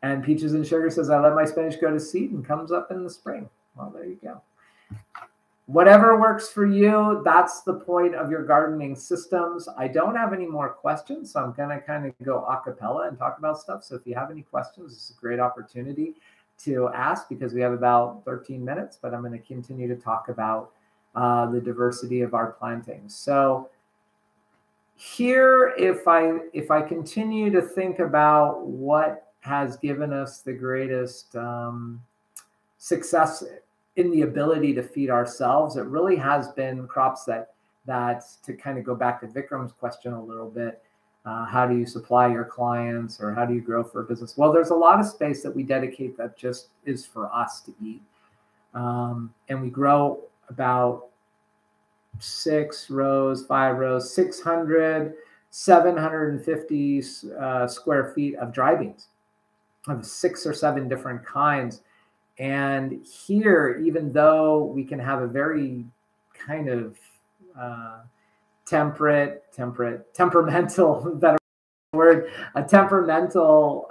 And Peaches and Sugar says, I let my spinach go to seed and comes up in the spring. Well, there you go. Whatever works for you, that's the point of your gardening systems. I don't have any more questions, so I'm going to kind of go a cappella and talk about stuff. So if you have any questions, this is a great opportunity to ask, because we have about 13 minutes, but I'm going to continue to talk about the diversity of our plantings. So here, if I continue to think about what has given us the greatest success in the ability to feed ourselves, it really has been crops that to kind of go back to Vikram's question a little bit. How do you supply your clients, or how do you grow for a business? Well, there's a lot of space that we dedicate that just is for us to eat. And we grow about 5 rows, 600, 750 square feet of dry beans of 6 or 7 different kinds. And here, even though we can have a very kind of temperamental, better word, a temperamental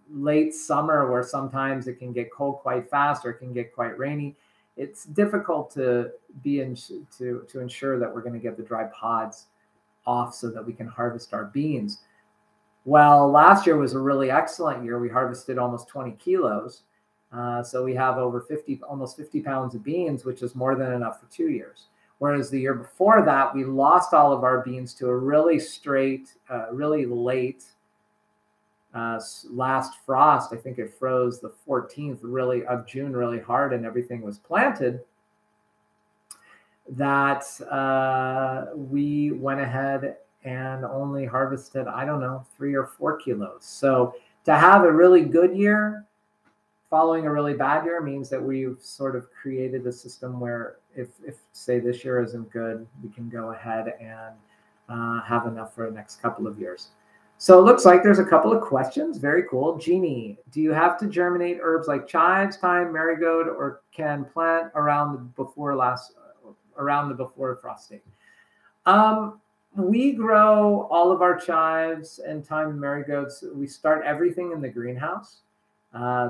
late summer, where sometimes it can get cold quite fast or it can get quite rainy, it's difficult to ensure that we're going to get the dry pods off so that we can harvest our beans. Well, last year was a really excellent year. We harvested almost 20 kilos. So we have over almost 50 pounds of beans, which is more than enough for 2 years. Whereas the year before that, we lost all of our beans to a really late last frost. I think it froze the 14th of June really hard, and everything was planted. That we went ahead and only harvested, 3 or 4 kilos. So to have a really good year following a really bad year means that we've sort of created a system where if say this year isn't good, we can go ahead and have enough for the next couple of years. So it looks like there's a couple of questions. Very cool. Jeannie, do you have to germinate herbs like chives, thyme, marigold, or can plant around the before frost date? We grow all of our chives and thyme and marigolds. We start everything in the greenhouse.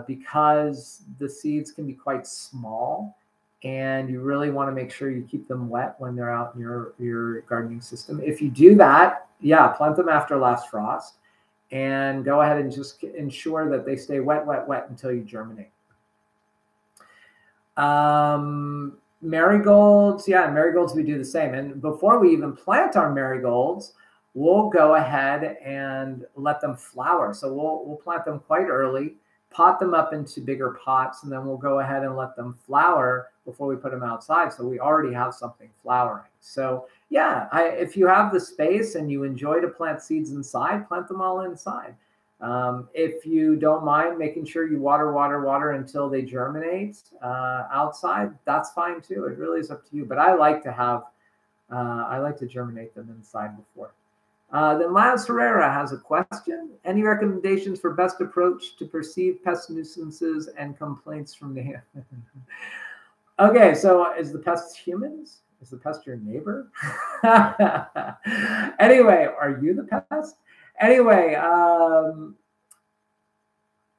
Because the seeds can be quite small, and you really want to make sure you keep them wet when they're out in your gardening system. If you do that, plant them after last frost, and go ahead and just ensure that they stay wet until you germinate. Marigolds, marigolds we do the same. And before we even plant our marigolds, we'll go ahead and let them flower. So we'll plant them quite early, pot them up into bigger pots, and then we'll go ahead and let them flower before we put them outside. So we already have something flowering. So if you have the space and you enjoy to plant seeds inside, plant them all inside. If you don't mind making sure you water until they germinate outside, that's fine too. It really is up to you. But I like to germinate them inside before. Then Laz Herrera has a question. Any recommendations for best approach to perceive pest nuisances and complaints from the Okay, so is the pest humans? Is the pest your neighbor? Anyway, are you the pest? Anyway,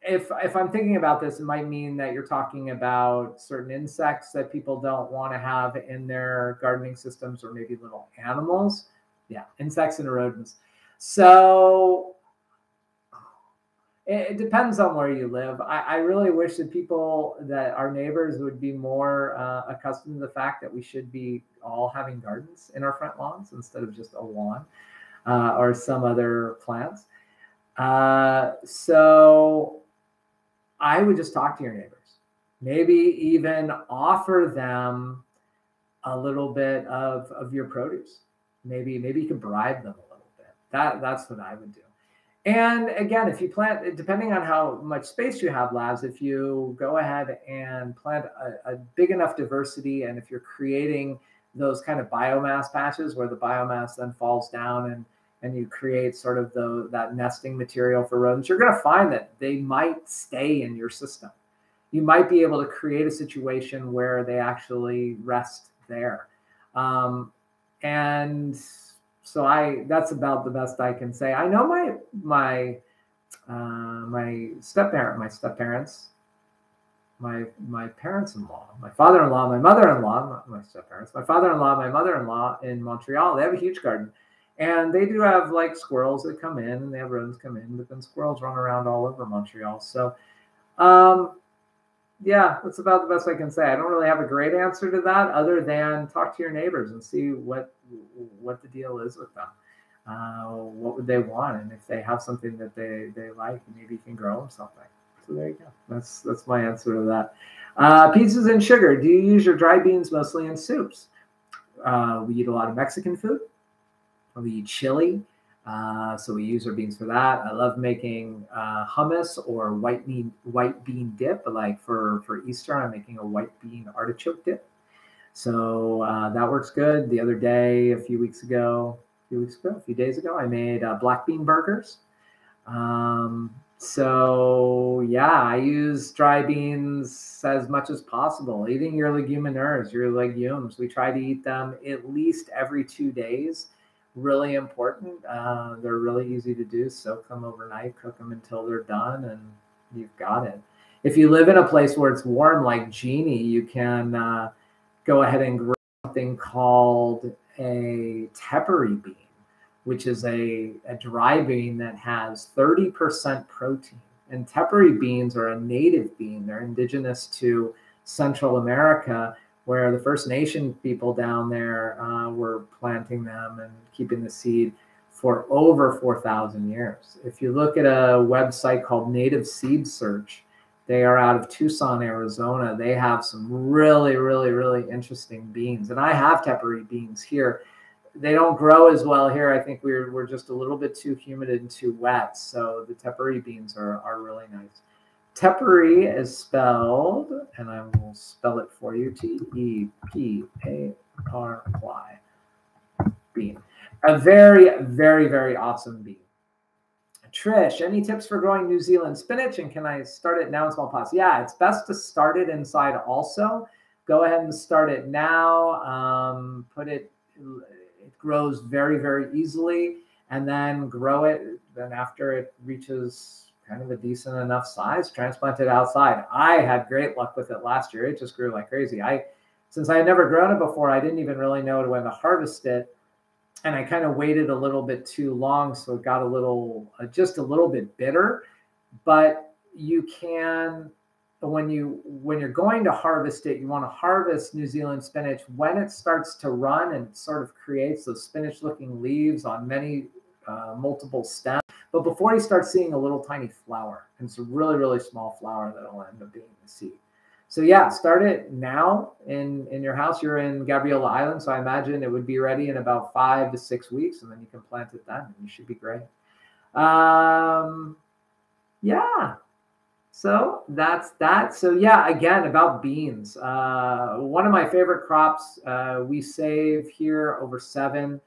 if I'm thinking about this, it might mean that you're talking about certain insects that people don't want to have in their gardening systems, or maybe little animals. Yeah, insects and rodents. So it depends on where you live. I really wish that people, that our neighbors would be more accustomed to the fact that we should be all having gardens in our front lawns instead of just a lawn or some other plants. So I would just talk to your neighbors, maybe even offer them a little bit of your produce. Maybe you can bribe them a little bit. That's what I would do. And again, if you plant, depending on how much space you have, Labs, if you go ahead and plant a big enough diversity, and if you're creating those kind of biomass patches where the biomass then falls down and you create sort of that nesting material for rodents, you're going to find that they might stay in your system. You might be able to create a situation where they actually rest there. And so that's about the best I can say. I know my step-parents, my parents-in-law, my father-in-law, my mother-in-law, not my step-parents, my father-in-law, my mother-in-law in Montreal, they have a huge garden. And they do have like squirrels that come in, and they have rodents come in, but then squirrels run around all over Montreal. So, yeah, that's about the best I can say. I don't really have a great answer to that, other than talk to your neighbors and see what the deal is with them. What would they want? And if they have something that they like, maybe you can grow them something. So there you go. That's my answer to that. Pizzas and sugar. Do you use your dry beans mostly in soups? We eat a lot of Mexican food. We eat chili. So we use our beans for that. I love making hummus or white bean dip. Like for Easter, I'm making a white bean artichoke dip. So that works good. The other day, a few days ago, I made black bean burgers. So yeah, I use dry beans as much as possible. Eating your legumineuses, your legumes, we try to eat them at least every 2 days. Really important. They're really easy to do. Soak them overnight, cook them until they're done, and you've got it. If you live in a place where it's warm like Jeannie, you can go ahead and grow something called a tepary bean, which is a dry bean that has 30% protein. And tepary beans are a native bean. They're indigenous to Central America, where the First Nation people down there were planting them and keeping the seed for over 4,000 years. If you look at a website called Native Seed Search, they are out of Tucson, Arizona. They have some really, really, really interesting beans. And I have tepary beans here. They don't grow as well here. I think we're just a little bit too humid and too wet. So the tepary beans are really nice. Tepary is spelled, and I will spell it for you, Tepary, bean. A very, very, very awesome bean. Trish, any tips for growing New Zealand spinach, and can I start it now in small pots? Yeah, it's best to start it inside also. Go ahead and start it now. It grows very, very easily, and then grow it. Then after it reaches kind of a decent enough size, transplant it outside. I had great luck with it last year. It just grew like crazy. Since I had never grown it before, I didn't even really know when to harvest it. And I kind of waited a little bit too long, so it got just a little bit bitter. But you can, when you're going to harvest it, you want to harvest New Zealand spinach when it starts to run and it sort of creates those spinach-looking leaves on many multiple stems. But before you start seeing a little tiny flower, and it's a really, really small flower that'll end up being the seed. So yeah, start it now in your house. You're in Gabriola Island, so I imagine it would be ready in about 5 to 6 weeks, and then you can plant it then, and you should be great. Yeah. So that's that. So yeah, again, about beans. One of my favorite crops. We save here over 7.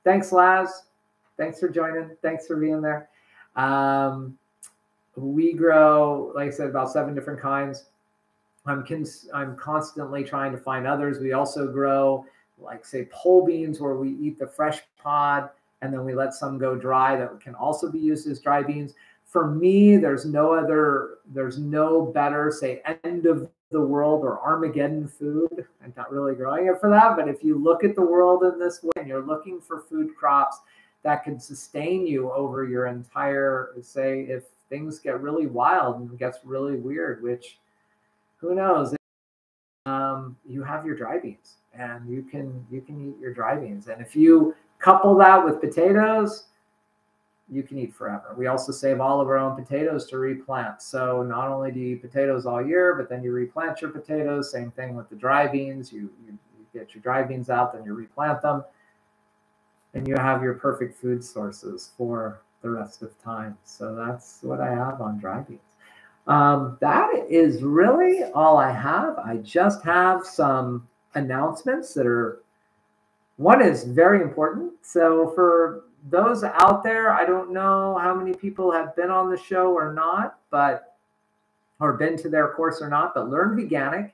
Thanks, Laz. Thanks for joining. Thanks for being there. We grow, like I said, about 7 different kinds. I'm constantly trying to find others. We also grow, like, say, pole beans, where we eat the fresh pod and then we let some go dry that can also be used as dry beans. For me, there's no better, say, end of the world or Armageddon food. I'm not really growing it for that, but if you look at the world in this way and you're looking for food crops that can sustain you over your entire, say, if things get really wild and gets really weird, which who knows, you have your dry beans, and you can eat your dry beans. And if you couple that with potatoes, you can eat forever. We also save all of our own potatoes to replant. So not only do you eat potatoes all year, but then you replant your potatoes. Same thing with the dry beans. You get your dry beans out, then you replant them, and you have your perfect food sources for the rest of time. So that's what I have on dry beans. That is really all I have. I just have some announcements that are, one is very important. So for those out there, I don't know how many people have been on the show or not, or been to their course or not, but Learn Veganic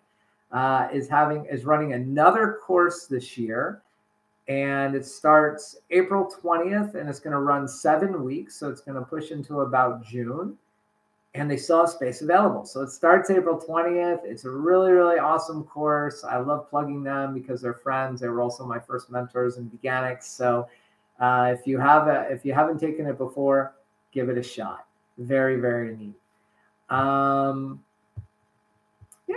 is running another course this year. And it starts April 20th, and it's going to run 7 weeks. So it's going to push into about June. And they still have space available. So it starts April 20th. It's a really, really awesome course. I love plugging them because they're friends. They were also my first mentors in veganics. So if you haven't taken it before, give it a shot. Very, very neat. Yeah,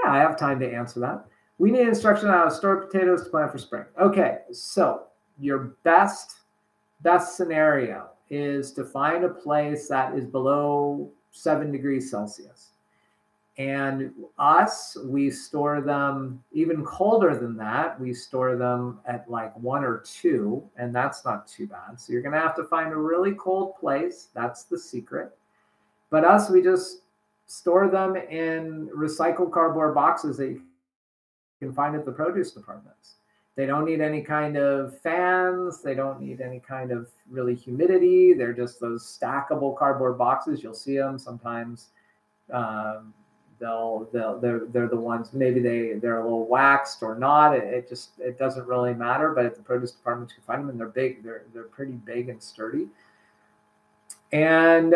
I have time to answer that. We need instruction on how to store potatoes to plant for spring. Okay, so your best scenario is to find a place that is below 7 degrees Celsius. And we store them even colder than that. We store them at like 1 or 2, and that's not too bad. So you're going to have to find a really cold place. That's the secret. But we just store them in recycled cardboard boxes that you can find at the produce departments. They don't need any kind of fans. They don't need any kind of really humidity. They're just those stackable cardboard boxes. You'll see them sometimes. They're the ones, maybe they're a little waxed or not. It doesn't really matter. But at the produce departments, you can find them, and they're big. They're pretty big and sturdy. And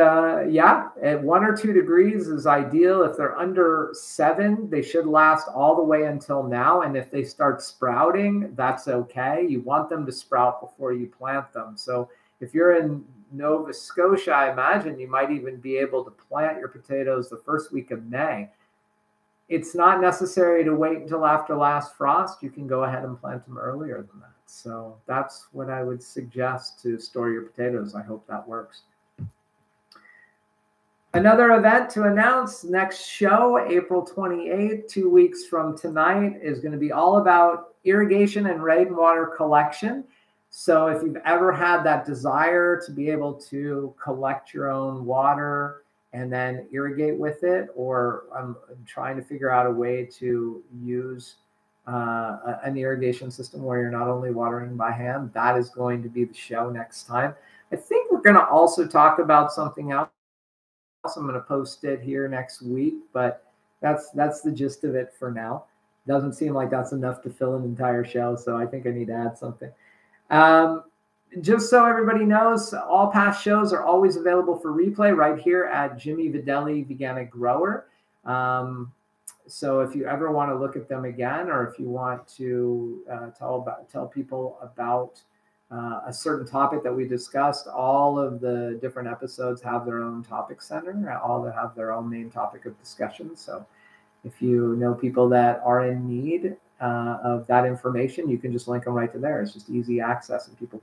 yeah, at 1 or 2 degrees is ideal. If they're under 7, they should last all the way until now. And if they start sprouting, that's okay. You want them to sprout before you plant them. So if you're in Nova Scotia, I imagine you might even be able to plant your potatoes the first week of May. It's not necessary to wait until after last frost. You can go ahead and plant them earlier than that. So that's what I would suggest to store your potatoes. I hope that works. Another event to announce, next show, April 28th, 2 weeks from tonight, is going to be all about irrigation and rainwater collection. So if you've ever had that desire to be able to collect your own water and then irrigate with it, or I'm trying to figure out a way to use an irrigation system where you're not only watering by hand, that is going to be the show next time. I think we're going to also talk about something else. I'm going to post it here next week, but that's the gist of it for now. Doesn't seem like that's enough to fill an entire show, so I think I need to add something. Just so everybody knows, all past shows are always available for replay right here at Jimmy Videle-Veganic Grower. So if you ever want to look at them again, or if you want to tell people about a certain topic that we discussed, all of the different episodes have their own topic center, all that have their own main topic of discussion. So if you know people that are in need of that information, you can just link them right to there. It's just easy access, and people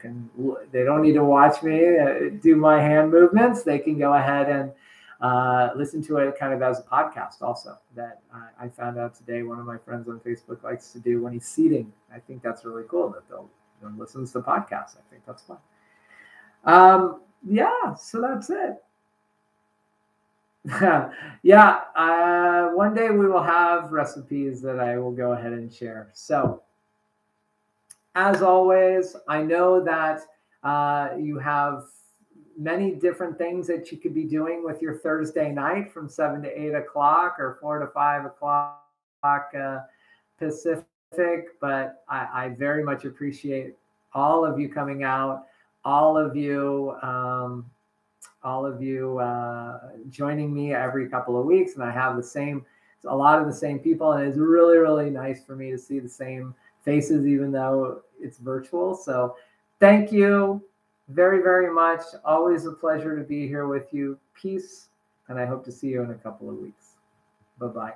they don't need to watch me do my hand movements. They can go ahead and listen to it kind of as a podcast also, that I found out today one of my friends on Facebook likes to do when he's seeding. I think that's really cool that they'll listens to podcasts. I think that's fun. Yeah, so that's it. Yeah, one day we will have recipes that I will go ahead and share. So, as always, I know that you have many different things that you could be doing with your Thursday night from 7 to 8 o'clock or 4 to 5 o'clock Pacific, but I very much appreciate all of you coming out, all of you joining me every couple of weeks, and I have a lot of the same people, and it's really, really nice for me to see the same faces, even though it's virtual. So thank you very, very much. Always a pleasure to be here with you. Peace, and I hope to see you in a couple of weeks. Bye-bye.